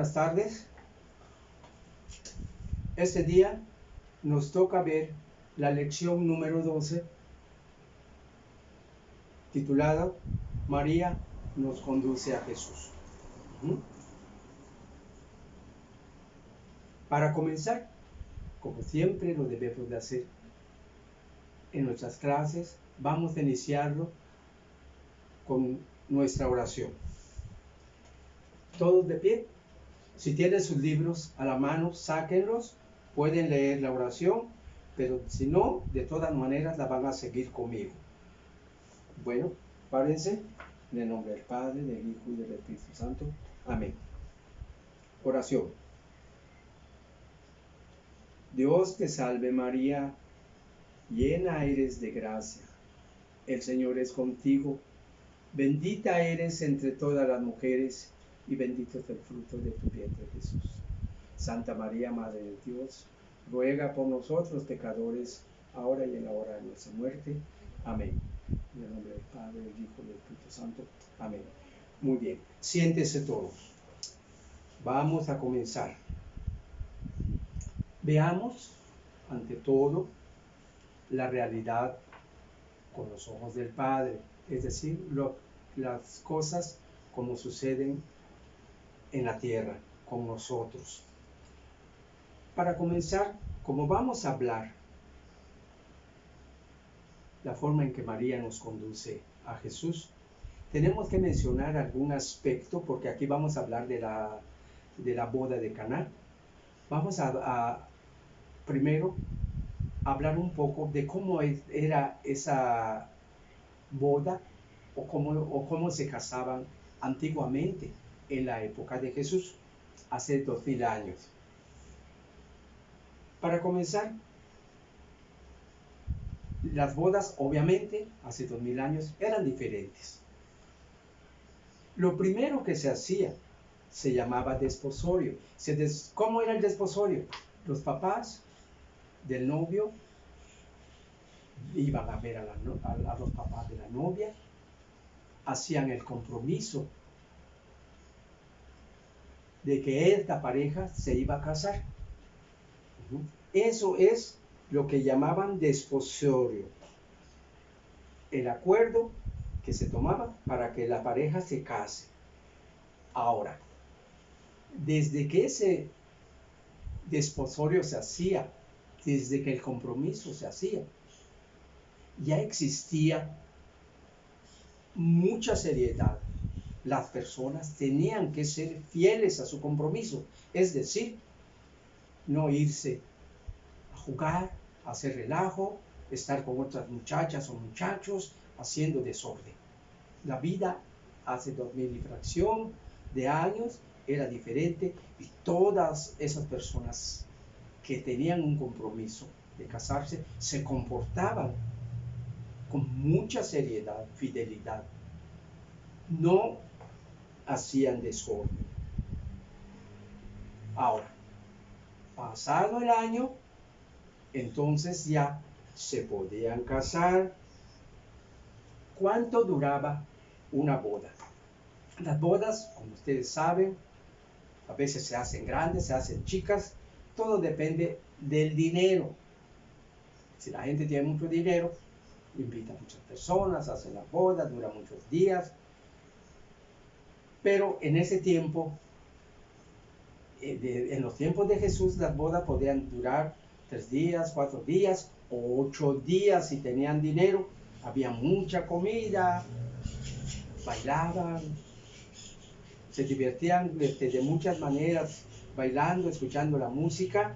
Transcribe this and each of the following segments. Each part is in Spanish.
Buenas tardes. Este día nos toca ver la lección número 12, titulada María nos conduce a Jesús. Para comenzar, como siempre lo debemos de hacer en nuestras clases, vamos a iniciarlo con nuestra oración. Todos de pie. Si tienen sus libros a la mano, sáquenlos, pueden leer la oración, pero si no, de todas maneras la van a seguir conmigo. Bueno, párense, en el nombre del Padre, del Hijo y del Espíritu Santo. Amén. Oración. Dios te salve María, llena eres de gracia, el Señor es contigo, bendita eres entre todas las mujeres, y bendito es el fruto de tu vientre Jesús. Santa María, Madre de Dios, ruega por nosotros pecadores, ahora y en la hora de nuestra muerte. Amén. En el nombre del Padre, del Hijo y del Espíritu Santo. Amén. Muy bien, siéntese todos. Vamos a comenzar. Veamos, ante todo, la realidad con los ojos del Padre, es decir, las cosas como suceden en la tierra, con nosotros. Para comenzar, como vamos a hablar la forma en que María nos conduce a Jesús, tenemos que mencionar algún aspecto, porque aquí vamos a hablar de la boda de Caná. Vamos a primero hablar un poco de cómo era esa boda o cómo se casaban antiguamente en la época de Jesús, hace 2000 años. Para comenzar, las bodas obviamente hace 2000 años eran diferentes. Lo primero que se hacía se llamaba desposorio. ¿Cómo era el desposorio? Los papás del novio iban a ver a los papás de la novia, hacían el compromiso de que esta pareja se iba a casar. Eso es lo que llamaban desposorio, el acuerdo que se tomaba para que la pareja se case. Ahora, desde que ese desposorio se hacía, desde que el compromiso se hacía, ya existía mucha seriedad. Las personas tenían que ser fieles a su compromiso, es decir, no irse a jugar, a hacer relajo, estar con otras muchachas o muchachos haciendo desorden. La vida hace 2000 y fracción de años era diferente, y todas esas personas que tenían un compromiso de casarse se comportaban con mucha seriedad, fidelidad. No hacían desorden. Ahora, pasado el año, entonces ya se podían casar. ¿Cuánto duraba una boda? Las bodas, como ustedes saben, a veces se hacen grandes, se hacen chicas, todo depende del dinero. Si la gente tiene mucho dinero, invita a muchas personas, hacen las bodas, dura muchos días. Pero en ese tiempo, en los tiempos de Jesús, las bodas podían durar 3 días, 4 días, o 8 días si tenían dinero. Había mucha comida, bailaban, se divertían de muchas maneras, bailando, escuchando la música,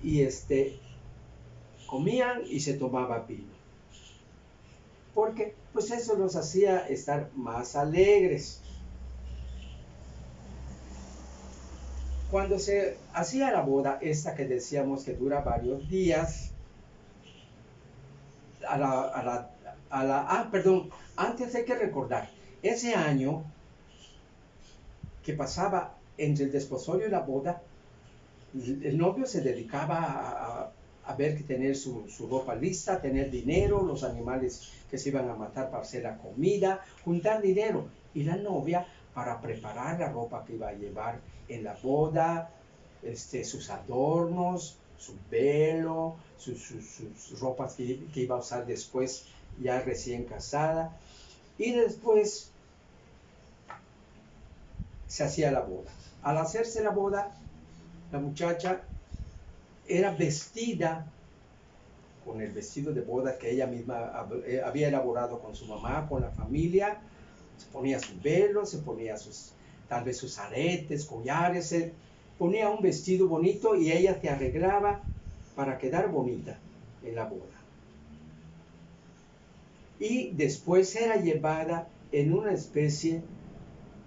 y comían y se tomaba vino. Porque pues eso los hacía estar más alegres. Cuando se hacía la boda, esta que decíamos que dura varios días, antes hay que recordar, ese año que pasaba entre el desposorio y la boda, el novio se dedicaba a ver que tener su ropa lista, tener dinero, los animales que se iban a matar para hacer la comida, juntar dinero, y la novia para preparar la ropa que iba a llevar en la boda, sus adornos, su velo, sus ropas que iba a usar después, ya recién casada. Y después se hacía la boda. Al hacerse la boda, la muchacha era vestida con el vestido de boda que ella misma había elaborado con su mamá, con la familia. Se ponía su velo, se ponía tal vez sus aretes, collares, se ponía un vestido bonito y ella se arreglaba para quedar bonita en la boda. Y después era llevada en una especie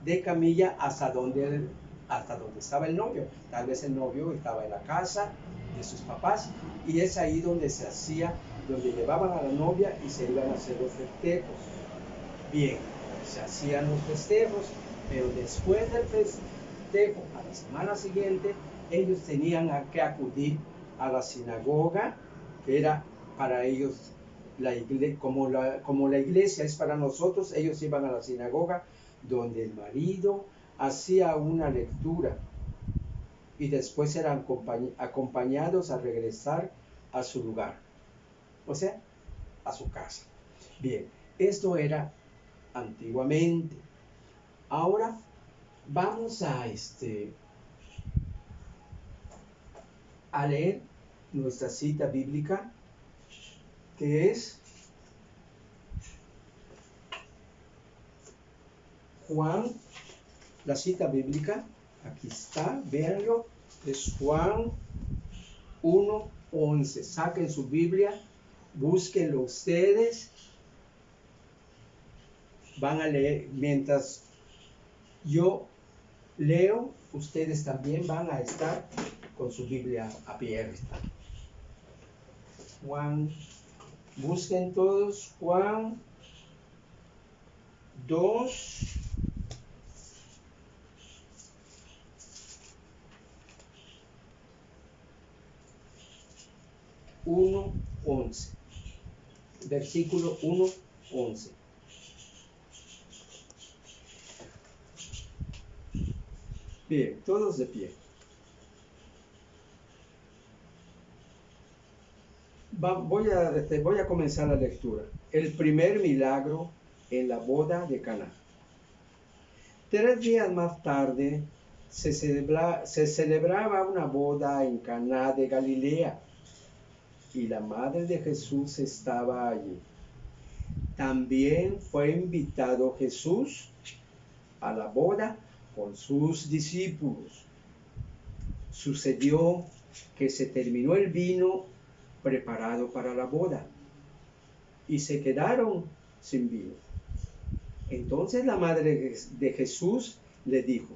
de camilla hasta donde estaba el novio. Tal vez el novio estaba en la casa de sus papás y es ahí donde se hacía, donde llevaban a la novia y se iban a hacer los festejos. Bien, se hacían los festejos, pero después del festejo, a la semana siguiente, ellos tenían que acudir a la sinagoga, que era para ellos como la iglesia es para nosotros. Ellos iban a la sinagoga donde el marido hacía una lectura y después eran acompañados a regresar a su lugar, o sea, a su casa. Bien, esto era antiguamente. Ahora vamos a leer nuestra cita bíblica, que es Juan, la cita bíblica, aquí está, véanlo, es Juan 1:11. Saquen su Biblia, búsquenlo ustedes, van a leer, mientras yo leo, ustedes también van a estar con su Biblia abierta. Juan, busquen todos Juan 2, versículo 1:11. Bien, todos de pie. Voy a comenzar la lectura. El primer milagro en la boda de Caná. 3 días más tarde se celebraba una boda en Caná de Galilea y la madre de Jesús estaba allí. También fue invitado Jesús a la boda con sus discípulos. Sucedió que se terminó el vino preparado para la boda y se quedaron sin vino. Entonces la madre de Jesús le dijo: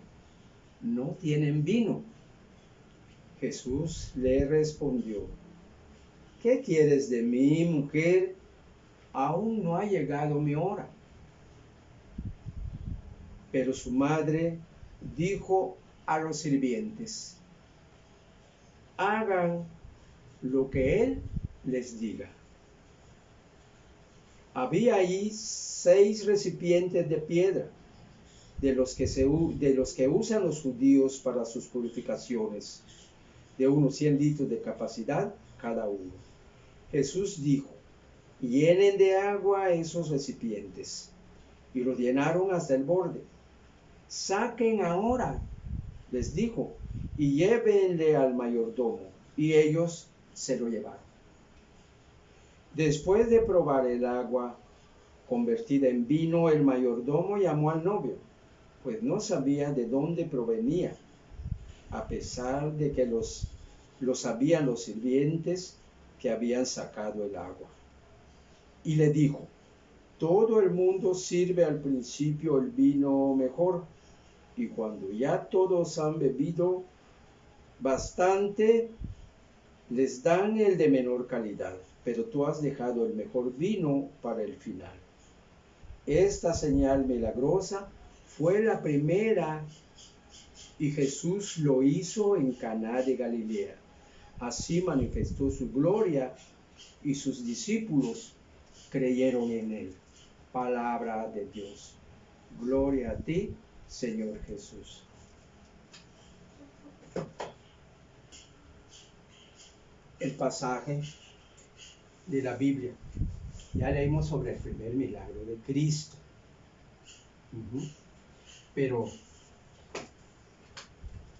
¿no tienen vino? Jesús le respondió: ¿qué quieres de mí, mujer? Aún no ha llegado mi hora. Pero su madre dijo a los sirvientes: hagan lo que él les diga. Había ahí 6 recipientes de piedra, de los que usan los judíos para sus purificaciones, de unos 100 litros de capacidad cada uno. Jesús dijo: llenen de agua esos recipientes. Y los llenaron hasta el borde. Saquen ahora, les dijo, y llévenle al mayordomo. Y ellos se lo llevaron. Después de probar el agua convertida en vino, el mayordomo llamó al novio, pues no sabía de dónde provenía, a pesar de que lo sabían los sirvientes que habían sacado el agua. Y le dijo: todo el mundo sirve al principio el vino mejor, y cuando ya todos han bebido bastante, les dan el de menor calidad, pero tú has dejado el mejor vino para el final. Esta señal milagrosa fue la primera, y Jesús lo hizo en Caná de Galilea. Así manifestó su gloria, y sus discípulos creyeron en él. Palabra de Dios. Gloria a ti, Señor Jesús. El pasaje de la Biblia. Ya leímos sobre el primer milagro de Cristo. Pero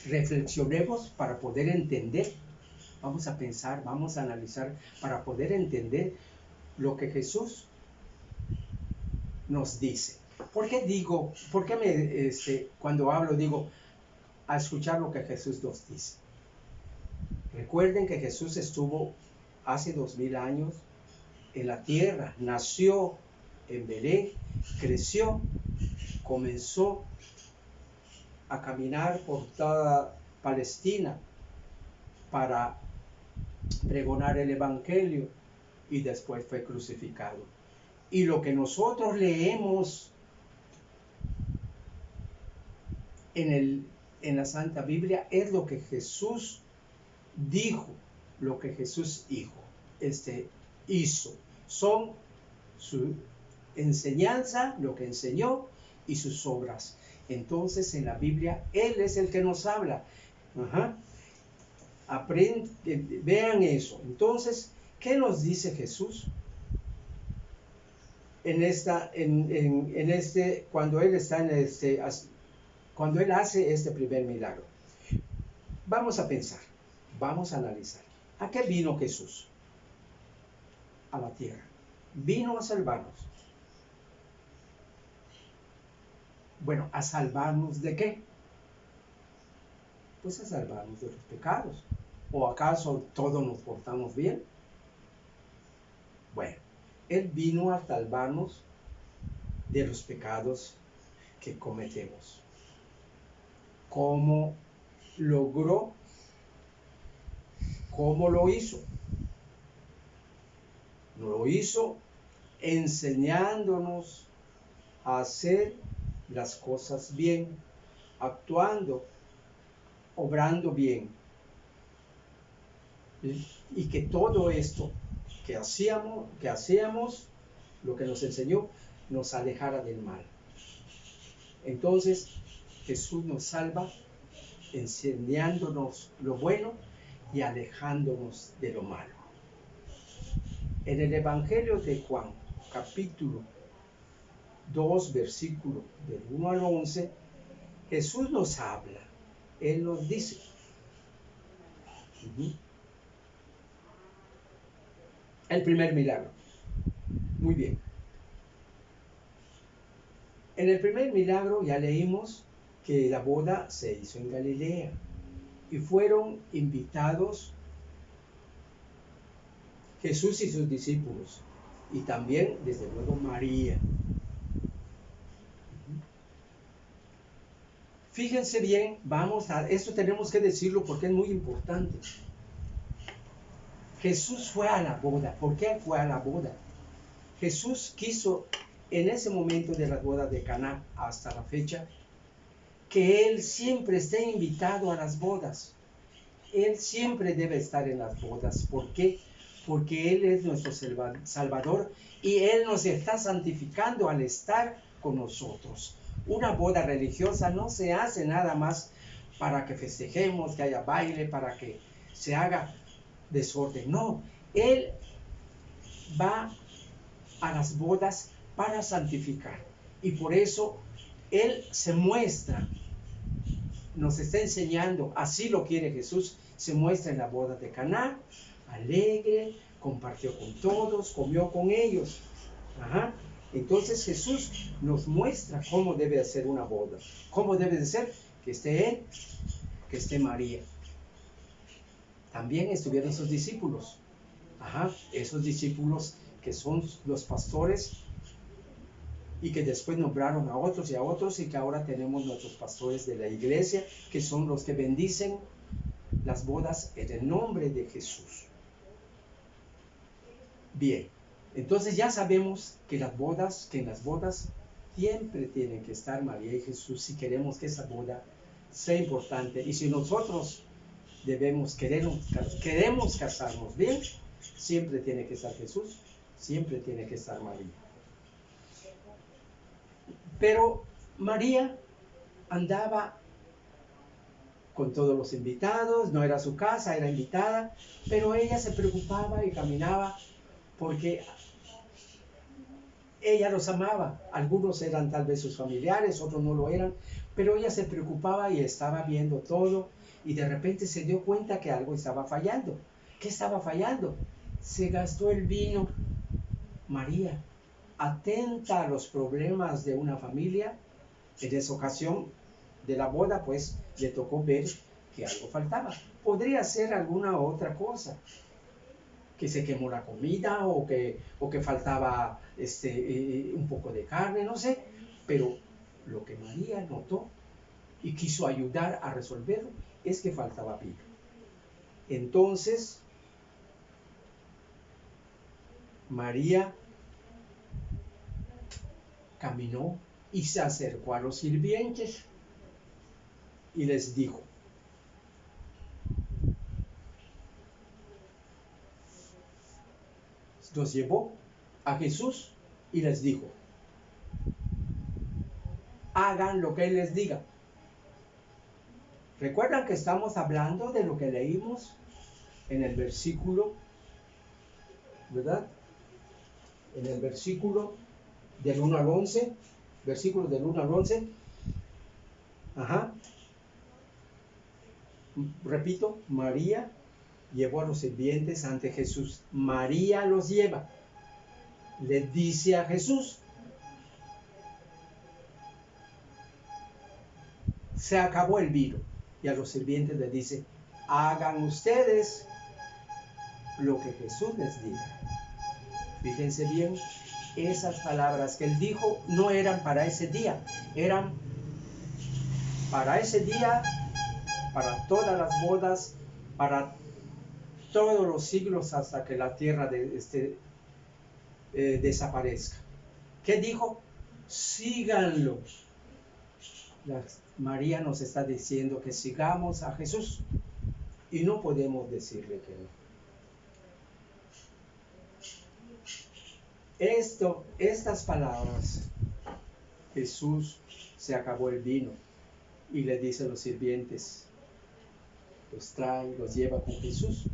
reflexionemos para poder entender. Vamos a pensar, vamos a analizar para poder entender lo que Jesús nos dice. ¿Por qué cuando hablo digo a escuchar lo que Jesús nos dice? Recuerden que Jesús estuvo hace 2000 años en la tierra, nació en Belén, creció, comenzó a caminar por toda Palestina para pregonar el Evangelio y después fue crucificado. Y lo que nosotros leemos en la Santa Biblia es lo que Jesús dijo, lo que Jesús hizo. Son su enseñanza, lo que enseñó y sus obras. Entonces en la Biblia Él es el que nos habla. Vean eso. Entonces, ¿qué nos dice Jesús? Cuando Él hace este primer milagro. Vamos a pensar, vamos a analizar. ¿A qué vino Jesús? A la tierra. Vino a salvarnos. Bueno, ¿a salvarnos de qué? Pues a salvarnos de los pecados. ¿O acaso todos nos portamos bien? Bueno, Él vino a salvarnos de los pecados que cometemos. ¿Cómo logró? ¿Cómo lo hizo? Lo hizo enseñándonos a hacer las cosas bien, actuando, obrando bien. Y que todo esto que hacíamos, lo que nos enseñó, nos alejara del mal. Entonces, Jesús nos salva enseñándonos lo bueno y alejándonos de lo malo. En el Evangelio de Juan, capítulo 2, versículo del 1 al 11, Jesús nos habla. Él nos dice. El primer milagro. Muy bien. En el primer milagro ya leímos que la boda se hizo en Galilea y fueron invitados Jesús y sus discípulos y también desde luego María. Fíjense bien, esto tenemos que decirlo porque es muy importante. Jesús fue a la boda. ¿Por qué fue a la boda? Jesús quiso en ese momento de las bodas de Caná hasta la fecha que Él siempre esté invitado a las bodas. Él siempre debe estar en las bodas. ¿Por qué? Porque Él es nuestro Salvador y Él nos está santificando al estar con nosotros. Una boda religiosa no se hace nada más para que festejemos, que haya baile, para que se haga desorden. No, Él va a las bodas para santificar. Y por eso Él se muestra, nos está enseñando, así lo quiere Jesús, se muestra en la boda de Caná, alegre, compartió con todos, comió con ellos. Entonces Jesús nos muestra cómo debe ser una boda. ¿Cómo debe de ser? Que esté Él, que esté María. También estuvieron sus discípulos. Esos discípulos que son los pastores y que después nombraron a otros y que ahora tenemos nuestros pastores de la iglesia, que son los que bendicen las bodas en el nombre de Jesús. Bien, entonces ya sabemos que en las bodas siempre tienen que estar María y Jesús si queremos que esa boda sea importante. Y si nosotros queremos casarnos bien, siempre tiene que estar Jesús, siempre tiene que estar María. Pero María andaba con todos los invitados, no era su casa, era invitada, pero ella se preocupaba y caminaba porque ella los amaba. Algunos eran tal vez sus familiares, otros no lo eran, pero ella se preocupaba y estaba viendo todo y de repente se dio cuenta que algo estaba fallando. ¿Qué estaba fallando? Se gastó el vino. María, atenta a los problemas de una familia, en esa ocasión de la boda, pues le tocó ver que algo faltaba. Podría ser alguna otra cosa, que se quemó la comida o que faltaba un poco de carne, no sé. Pero lo que María notó y quiso ayudar a resolverlo es que faltaba vino. Entonces, María caminó y se acercó a los sirvientes y les dijo: los llevó a Jesús y les dijo: hagan lo que Él les diga. ¿Recuerdan que estamos hablando de lo que leímos en el versículo, verdad? En el versículo del 1 al 11, versículo del 1 al 11. Ajá. Repito, María llevó a los sirvientes ante Jesús. María los lleva. Le dice a Jesús: se acabó el vino. Y a los sirvientes le dice: hagan ustedes lo que Jesús les diga. Fíjense bien, esas palabras que él dijo no eran para ese día, eran para ese día, para todas las bodas, para todos los siglos hasta que la tierra desaparezca. ¿Qué dijo? Síganlo. María nos está diciendo que sigamos a Jesús y no podemos decirle que no. Estas palabras, Jesús se acabó el vino y le dice a los sirvientes, los trae, los lleva con Jesús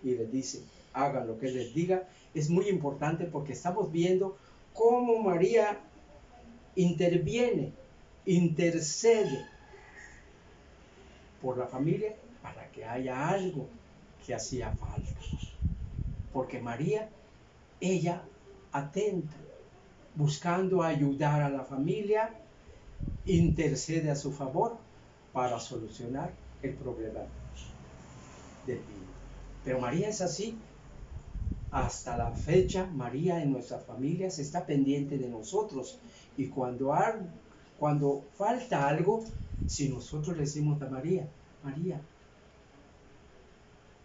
y les dice: hagan lo que Él les diga. Es muy importante porque estamos viendo cómo María interviene, intercede por la familia para que haya algo que hacía falta. Porque María, ella atenta, buscando ayudar a la familia, intercede a su favor para solucionar el problema del vino. Pero María es así. Hasta la fecha, María en nuestras familias está pendiente de nosotros. Y cuando falta algo, si nosotros le decimos a María: María,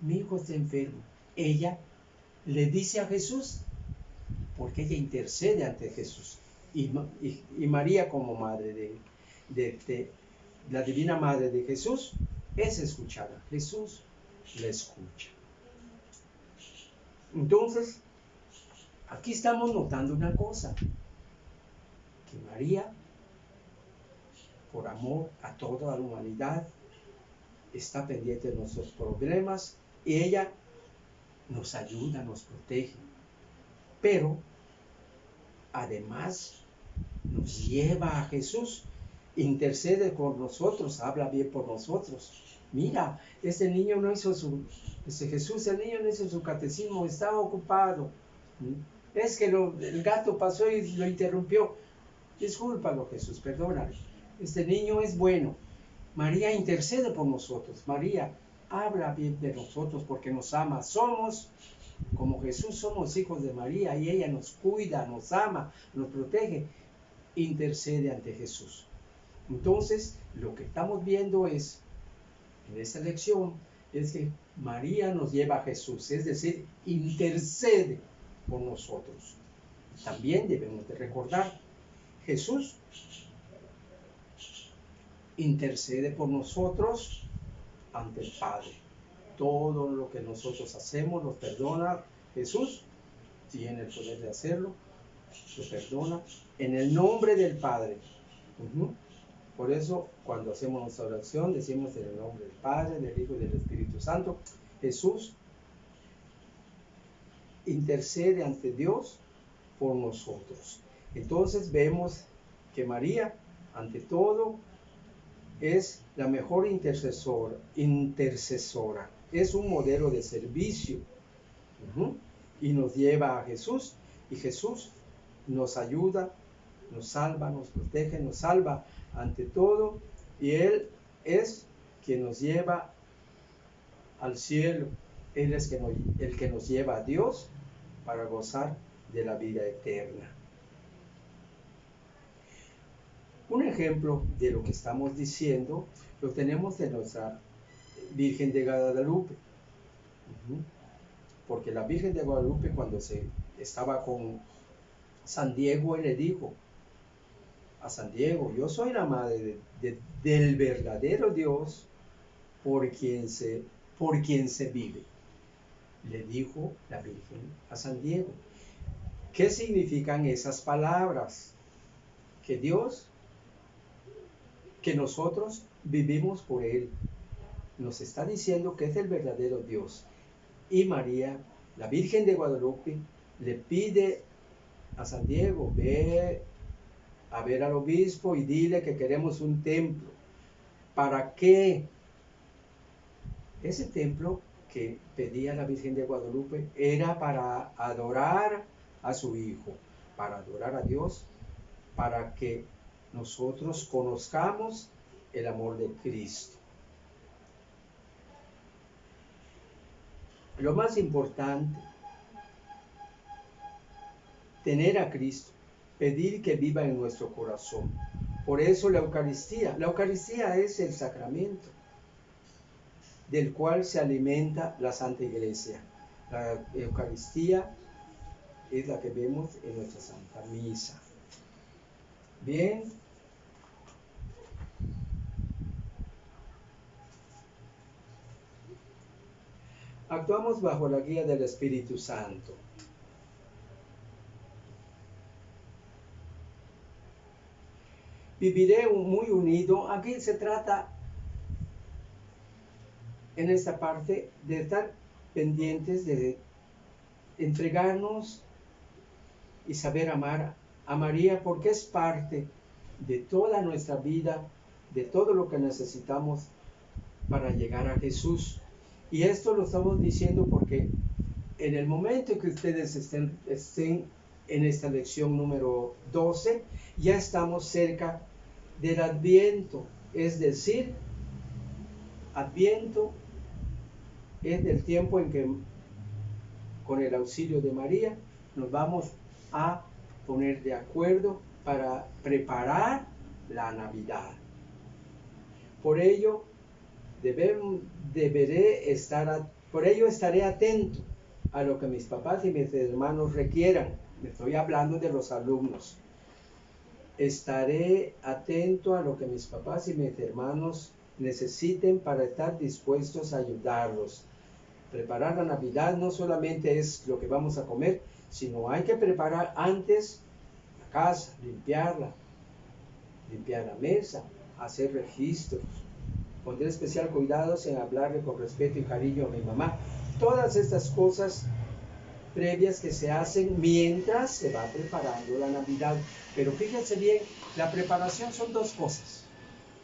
mi hijo está enfermo, ella le dice a Jesús, porque ella intercede ante Jesús. Y María, como madre de la divina madre de Jesús, es escuchada. Jesús le escucha. Entonces, aquí estamos notando una cosa, que María, por amor a toda la humanidad, está pendiente de nuestros problemas y ella nos ayuda, nos protege. Pero además nos lleva a Jesús, intercede por nosotros, habla bien por nosotros. Mira, Jesús, el niño no hizo su catecismo, estaba ocupado. Es que el gato pasó y lo interrumpió. Discúlpalo, Jesús, perdónalo. Este niño es bueno. María intercede por nosotros. María habla bien de nosotros porque nos ama. Somos como Jesús, somos hijos de María y ella nos cuida, nos ama, nos protege. Intercede ante Jesús. Entonces, lo que estamos viendo es, en esta lección, es que María nos lleva a Jesús, es decir, intercede por nosotros. También debemos de recordar, Jesús intercede por nosotros ante el Padre. Todo lo que nosotros hacemos nos perdona. Jesús tiene el poder de hacerlo, lo perdona en el nombre del Padre. Por eso, cuando hacemos nuestra oración, decimos en el nombre del Padre, del Hijo y del Espíritu Santo. Jesús intercede ante Dios por nosotros. Entonces vemos que María, ante todo, es la mejor intercesora, es un modelo de servicio, y nos lleva a Jesús, y Jesús nos ayuda, nos salva, nos protege, nos salva ante todo, y Él es quien nos lleva al cielo. Él es el que nos lleva a Dios para gozar de la vida eterna. Un ejemplo de lo que estamos diciendo lo tenemos de nuestra Virgen de Guadalupe. Porque la Virgen de Guadalupe, cuando estaba con San Diego, él le dijo a San Diego: yo soy la madre del verdadero Dios por quien se vive. Le dijo la Virgen a San Diego. ¿Qué significan esas palabras? Que nosotros vivimos por Él. Nos está diciendo que es el verdadero Dios. Y María, la Virgen de Guadalupe, le pide a San Diego: ve a ver al obispo y dile que queremos un templo. ¿Para qué? Ese templo que pedía la Virgen de Guadalupe era para adorar a su Hijo, para adorar a Dios, para que nosotros conozcamos el amor de Cristo. Lo más importante, tener a Cristo, pedir que viva en nuestro corazón. Por eso la Eucaristía es el sacramento del cual se alimenta la Santa Iglesia. La Eucaristía es la que vemos en nuestra Santa Misa. Bien. Actuamos bajo la guía del Espíritu Santo. Viviré muy unido. Aquí se trata, en esta parte, de estar pendientes de entregarnos y saber amar a María, porque es parte de toda nuestra vida, de todo lo que necesitamos para llegar a Jesús. Y esto lo estamos diciendo porque en el momento que ustedes estén en esta lección número 12, ya estamos cerca del Adviento. Es decir, Adviento es el tiempo en que, con el auxilio de María, nos vamos a poner de acuerdo para preparar la Navidad. Por ello, estaré atento a lo que mis papás y mis hermanos requieran. Me estoy hablando de los alumnos. Estaré atento a lo que mis papás y mis hermanos necesiten para estar dispuestos a ayudarlos. Preparar la Navidad no solamente es lo que vamos a comer, sino hay que preparar antes la casa, limpiar la mesa, hacer registros. Pondré especial cuidado en hablarle con respeto y cariño a mi mamá. Todas estas cosas previas que se hacen mientras se va preparando la Navidad. Pero fíjense bien, la preparación son dos cosas.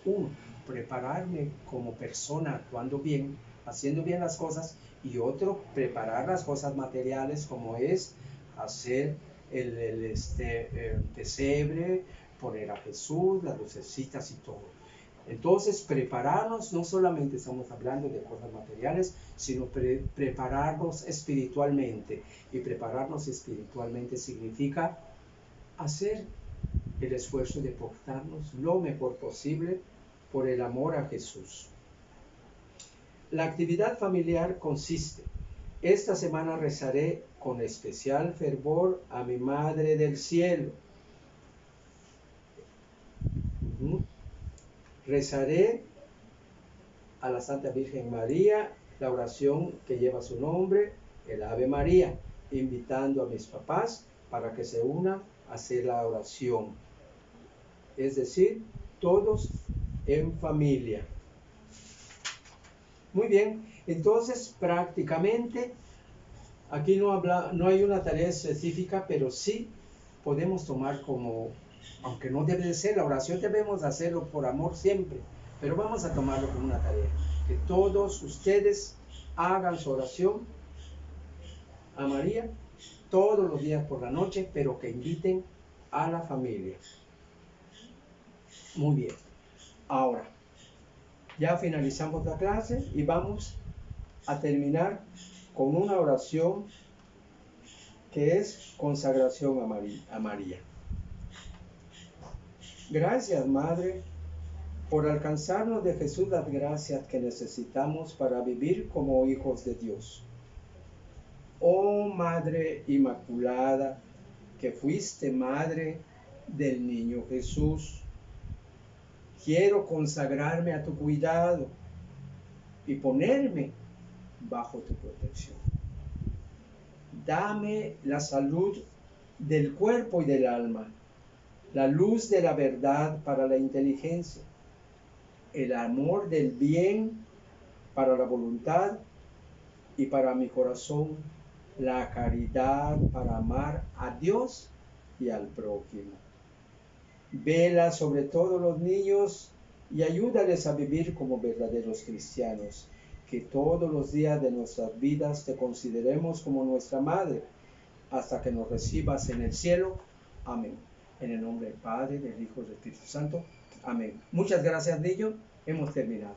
Uno, prepararme como persona, actuando bien, haciendo bien las cosas. Y otro, preparar las cosas materiales, como es hacer el pesebre, poner a Jesús, las lucecitas y todo. Entonces, prepararnos, no solamente estamos hablando de cosas materiales, sino prepararnos espiritualmente. Y prepararnos espiritualmente significa hacer el esfuerzo de portarnos lo mejor posible por el amor a Jesús. La actividad familiar consiste: esta semana rezaré con especial fervor a mi Madre del Cielo. Rezaré a la Santa Virgen María la oración que lleva su nombre, el Ave María, invitando a mis papás para que se unan a hacer la oración. Es decir, todos en familia. Muy bien, entonces prácticamente aquí no hay una tarea específica, pero sí podemos tomar como, aunque no debe de ser, la oración debemos hacerlo por amor siempre, pero vamos a tomarlo como una tarea. Que todos ustedes hagan su oración a María todos los días por la noche, pero que inviten a la familia. Muy bien. Ahora, ya finalizamos la clase y vamos a terminar con una oración que es consagración a María. Gracias, Madre, por alcanzarnos de Jesús las gracias que necesitamos para vivir como hijos de Dios. Oh Madre Inmaculada, que fuiste Madre del Niño Jesús, quiero consagrarme a tu cuidado y ponerme bajo tu protección. Dame la salud del cuerpo y del alma, la luz de la verdad para la inteligencia, el amor del bien para la voluntad y para mi corazón, la caridad para amar a Dios y al prójimo. Vela sobre todos los niños y ayúdales a vivir como verdaderos cristianos. Que todos los días de nuestras vidas te consideremos como nuestra Madre, hasta que nos recibas en el cielo. Amén. En el nombre del Padre, del Hijo y del Espíritu Santo. Amén. Muchas gracias, niños. Hemos terminado.